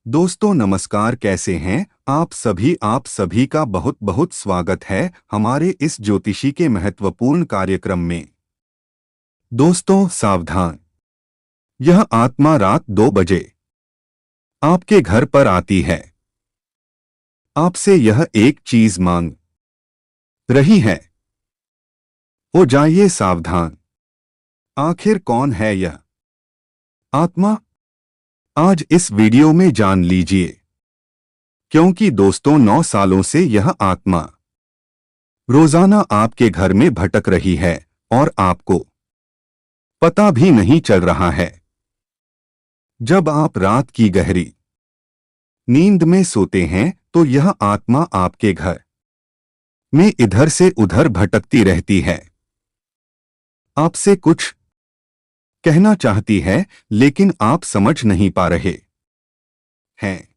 दोस्तों नमस्कार, कैसे हैं आप सभी का बहुत बहुत स्वागत है हमारे इस ज्योतिषी के महत्वपूर्ण कार्यक्रम में। दोस्तों सावधान, यह आत्मा रात 2 बजे आपके घर पर आती है। आपसे यह एक चीज मांग रही है, हो जाइए सावधान। आखिर कौन है यह आत्मा? आज इस वीडियो में जान लीजिए, क्योंकि दोस्तों 9 सालों से यह आत्मा रोजाना आपके घर में भटक रही है और आपको पता भी नहीं चल रहा है। जब आप रात की गहरी नींद में सोते हैं तो यह आत्मा आपके घर में इधर से उधर भटकती रहती है। आपसे कुछ कहना चाहती है, लेकिन आप समझ नहीं पा रहे हैं।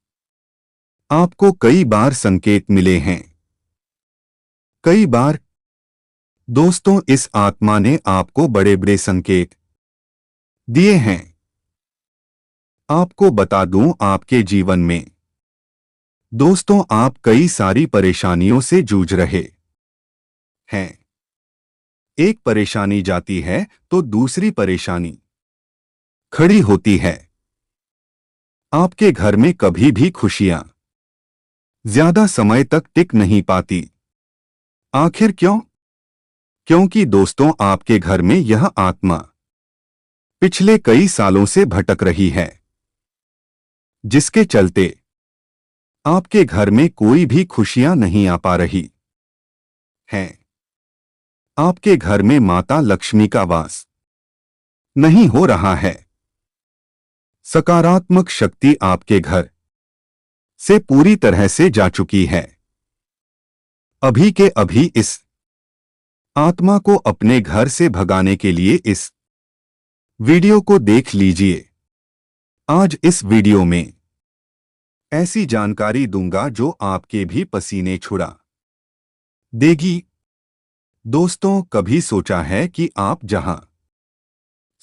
आपको कई बार संकेत मिले हैं। कई बार दोस्तों इस आत्मा ने आपको बड़े बड़े संकेत दिए हैं। आपको बता दूं, आपके जीवन में दोस्तों आप कई सारी परेशानियों से जूझ रहे हैं। एक परेशानी जाती है तो दूसरी परेशानी खड़ी होती है। आपके घर में कभी भी खुशियां ज्यादा समय तक टिक नहीं पाती। आखिर क्यों? क्योंकि दोस्तों आपके घर में यह आत्मा पिछले कई सालों से भटक रही है, जिसके चलते आपके घर में कोई भी खुशियां नहीं आ पा रही हैं। आपके घर में माता लक्ष्मी का वास नहीं हो रहा है। सकारात्मक शक्ति आपके घर से पूरी तरह से जा चुकी है। अभी के अभी इस आत्मा को अपने घर से भगाने के लिए इस वीडियो को देख लीजिए। आज इस वीडियो में ऐसी जानकारी दूंगा जो आपके भी पसीने छुड़ा देगी। दोस्तों कभी सोचा है कि आप जहां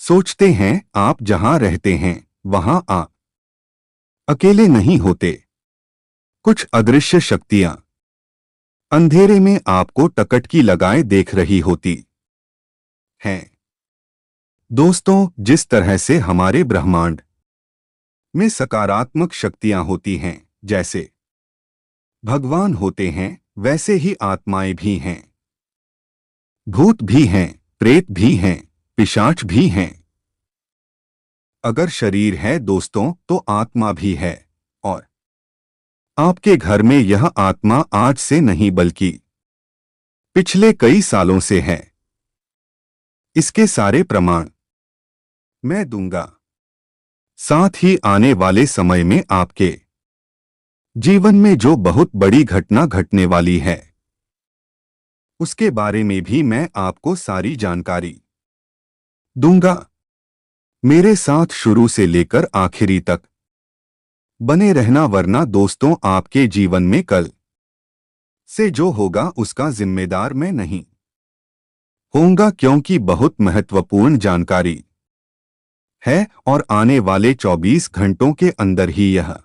सोचते हैं, आप जहां रहते हैं, वहां आप अकेले नहीं होते। कुछ अदृश्य शक्तियां अंधेरे में आपको टकटकी लगाए देख रही होती हैं। दोस्तों जिस तरह से हमारे ब्रह्मांड में सकारात्मक शक्तियां होती हैं, जैसे भगवान होते हैं, वैसे ही आत्माएं भी हैं। भूत भी हैं, प्रेत भी हैं, पिशाच भी हैं। अगर शरीर है दोस्तों तो आत्मा भी है, और आपके घर में यह आत्मा आज से नहीं बल्कि पिछले कई सालों से है। इसके सारे प्रमाण मैं दूंगा। साथ ही आने वाले समय में आपके जीवन में जो बहुत बड़ी घटना घटने वाली है, उसके बारे में भी मैं आपको सारी जानकारी दूंगा। मेरे साथ शुरू से लेकर आखिरी तक बने रहना, वरना दोस्तों आपके जीवन में कल से जो होगा उसका जिम्मेदार मैं नहीं होऊंगा, क्योंकि बहुत महत्वपूर्ण जानकारी है और आने वाले 24 घंटों के अंदर ही यह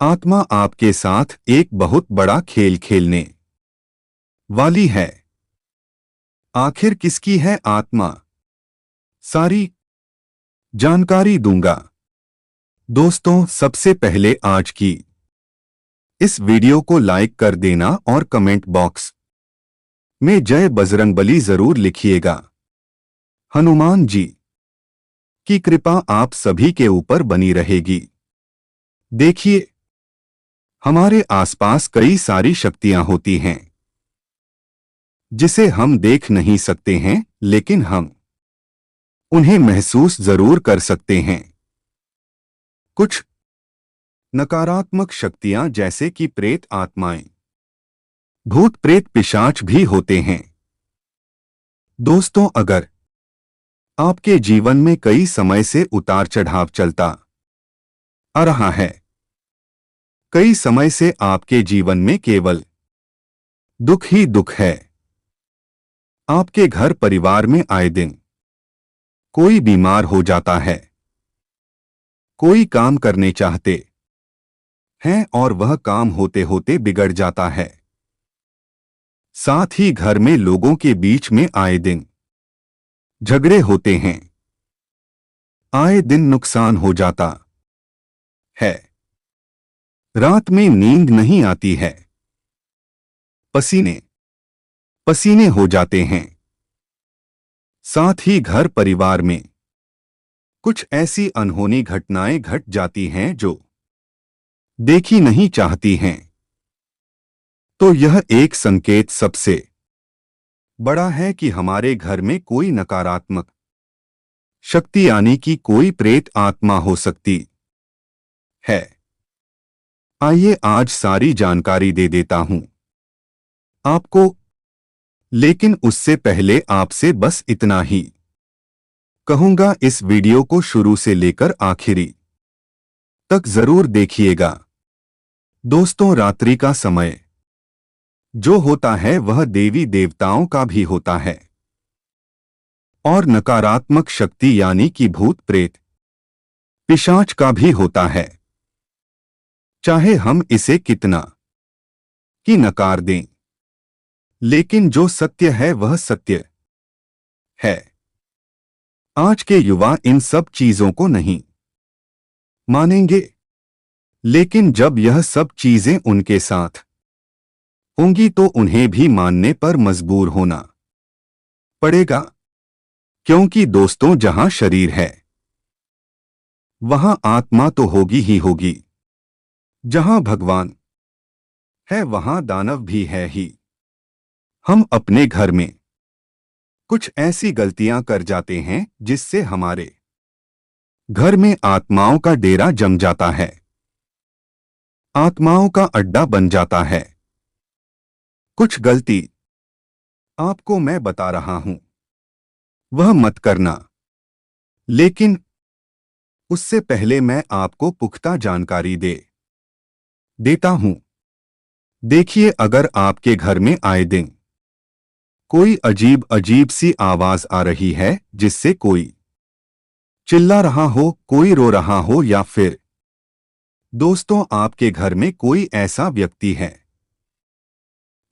आत्मा आपके साथ एक बहुत बड़ा खेल खेलने वाली है। आखिर किसकी है आत्मा? सारी जानकारी दूंगा। दोस्तों सबसे पहले आज की इस वीडियो को लाइक कर देना और कमेंट बॉक्स में जय बजरंगबली जरूर लिखिएगा। हनुमान जी की कृपा आप सभी के ऊपर बनी रहेगी। देखिए, हमारे आसपास कई सारी शक्तियां होती हैं जिसे हम देख नहीं सकते हैं, लेकिन हम उन्हें महसूस जरूर कर सकते हैं। कुछ नकारात्मक शक्तियां जैसे कि प्रेत आत्माएं, भूत प्रेत, पिशाच भी होते हैं। दोस्तों अगर आपके जीवन में कई समय से उतार चढ़ाव चलता आ रहा है, कई समय से आपके जीवन में केवल दुख ही दुख है, आपके घर परिवार में आए दिन कोई बीमार हो जाता है, कोई काम करने चाहते है और वह काम होते होते बिगड़ जाता है। साथ ही घर में लोगों के बीच में आए दिन झगड़े होते हैं, आए दिन नुकसान हो जाता है, रात में नींद नहीं आती है, पसीने पसीने हो जाते हैं। साथ ही घर परिवार में कुछ ऐसी अनहोनी घटनाएं घट जाती हैं जो देखी नहीं चाहती हैं। तो यह एक संकेत सबसे बड़ा है कि हमारे घर में कोई नकारात्मक शक्ति यानी कि कोई प्रेत आत्मा हो सकती है। आइए आज सारी जानकारी दे देता हूं आपको, लेकिन उससे पहले आपसे बस इतना ही कहूंगा, इस वीडियो को शुरू से लेकर आखिरी तक जरूर देखिएगा। दोस्तों, रात्रि का समय जो होता है वह देवी देवताओं का भी होता है और नकारात्मक शक्ति यानी कि भूत प्रेत पिशाच का भी होता है। चाहे हम इसे कितना ही नकार दें, लेकिन जो सत्य है वह सत्य है। आज के युवा इन सब चीजों को नहीं मानेंगे, लेकिन जब यह सब चीजें उनके साथ होंगी तो उन्हें भी मानने पर मजबूर होना पड़ेगा, क्योंकि दोस्तों, जहां शरीर है वहां आत्मा तो होगी ही होगी। जहां भगवान है वहां दानव भी है ही। हम अपने घर में कुछ ऐसी गलतियां कर जाते हैं जिससे हमारे घर में आत्माओं का डेरा जम जाता है, आत्माओं का अड्डा बन जाता है। कुछ गलती आपको मैं बता रहा हूं, वह मत करना। लेकिन उससे पहले मैं आपको पुख्ता जानकारी देता हूं। देखिए, अगर आपके घर में आए दिन कोई अजीब अजीब सी आवाज आ रही है, जिससे कोई चिल्ला रहा हो, कोई रो रहा हो, या फिर दोस्तों आपके घर में कोई ऐसा व्यक्ति है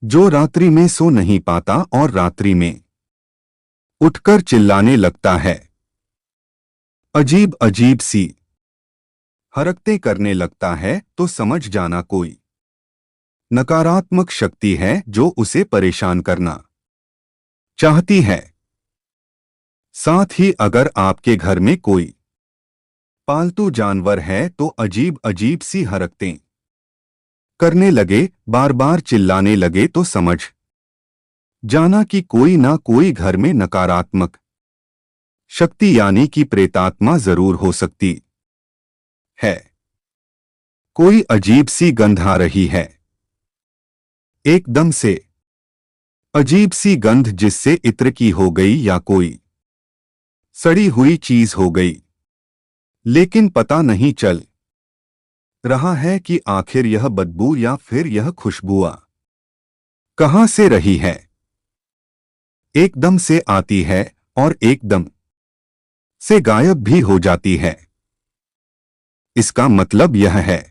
जो रात्रि में सो नहीं पाता और रात्रि में उठकर चिल्लाने लगता है, अजीब अजीब सी हरकतें करने लगता है, तो समझ जाना कोई नकारात्मक शक्ति है जो उसे परेशान करना चाहती है। साथ ही अगर आपके घर में कोई पालतू जानवर है तो अजीब अजीब सी हरकतें करने लगे, बार बार चिल्लाने लगे, तो समझ जाना कि कोई ना कोई घर में नकारात्मक शक्ति यानी कि प्रेतात्मा जरूर हो सकती है। कोई अजीब सी गंध आ रही है, एकदम से अजीब सी गंध, जिससे इत्र की हो गई या कोई सड़ी हुई चीज हो गई, लेकिन पता नहीं चल रहा है कि आखिर यह बदबू या फिर यह खुशबुआ कहां से रही है। एकदम से आती है और एकदम से गायब भी हो जाती है। इसका मतलब यह है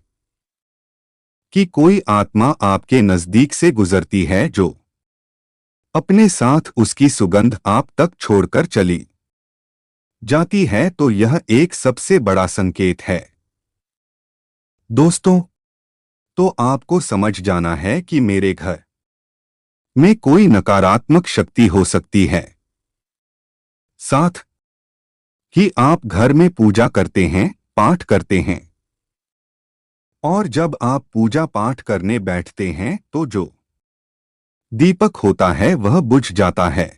कि कोई आत्मा आपके नजदीक से गुजरती है जो अपने साथ उसकी सुगंध आप तक छोड़कर चली जाती है। तो यह एक सबसे बड़ा संकेत है दोस्तों। तो आपको समझ जाना है कि मेरे घर में कोई नकारात्मक शक्ति हो सकती है। साथ ही आप घर में पूजा करते हैं, पाठ करते हैं, और जब आप पूजा पाठ करने बैठते हैं तो जो दीपक होता है वह बुझ जाता है,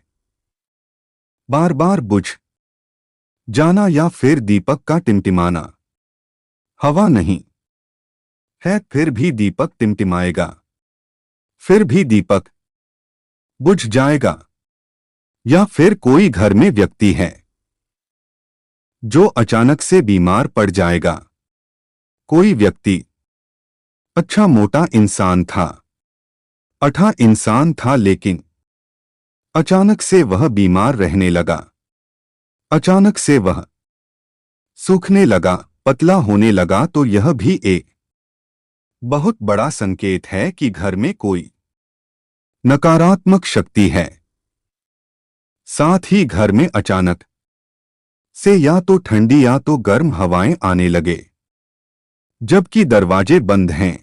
बार बार बुझ जाना, या फिर दीपक का टिमटिमाना। हवा नहीं है फिर भी दीपक टिमटिमाएगा, फिर भी दीपक बुझ जाएगा। या फिर कोई घर में व्यक्ति है जो अचानक से बीमार पड़ जाएगा। कोई व्यक्ति अच्छा मोटा इंसान था, अच्छा इंसान था, लेकिन अचानक से वह बीमार रहने लगा, अचानक से वह सूखने लगा, पतला होने लगा। तो यह भी एक बहुत बड़ा संकेत है कि घर में कोई नकारात्मक शक्ति है। साथ ही घर में अचानक से या तो ठंडी या तो गर्म हवाएं आने लगे, जबकि दरवाजे बंद हैं,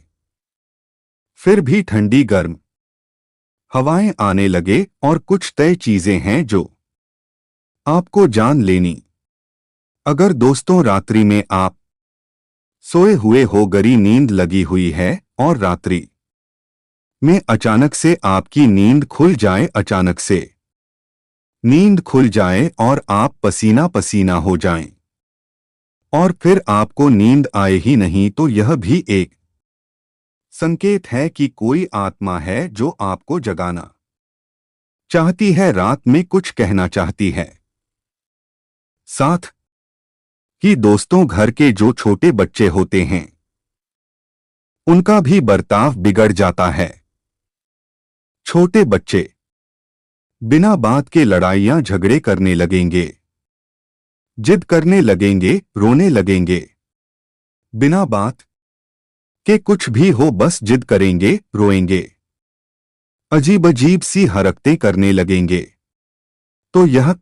फिर भी ठंडी गर्म हवाएं आने लगे। और कुछ तय चीजें हैं जो आपको जान लेनी। अगर दोस्तों रात्रि में आप सोए हुए हो, गहरी नींद लगी हुई है और रात्रि में अचानक से आपकी नींद खुल जाए, अचानक से नींद खुल जाए और आप पसीना पसीना हो जाएं और फिर आपको नींद आए ही नहीं, तो यह भी एक संकेत है कि कोई आत्मा है जो आपको जगाना चाहती है, रात में कुछ कहना चाहती है। साथ ही दोस्तों, घर के जो छोटे बच्चे होते हैं उनका भी बर्ताव बिगड़ जाता है। छोटे बच्चे बिना बात के लड़ाइयां झगड़े करने लगेंगे, जिद करने लगेंगे, रोने लगेंगे। बिना बात के कुछ भी हो, बस जिद करेंगे, रोएंगे, अजीब अजीब सी हरकतें करने लगेंगे। तो यह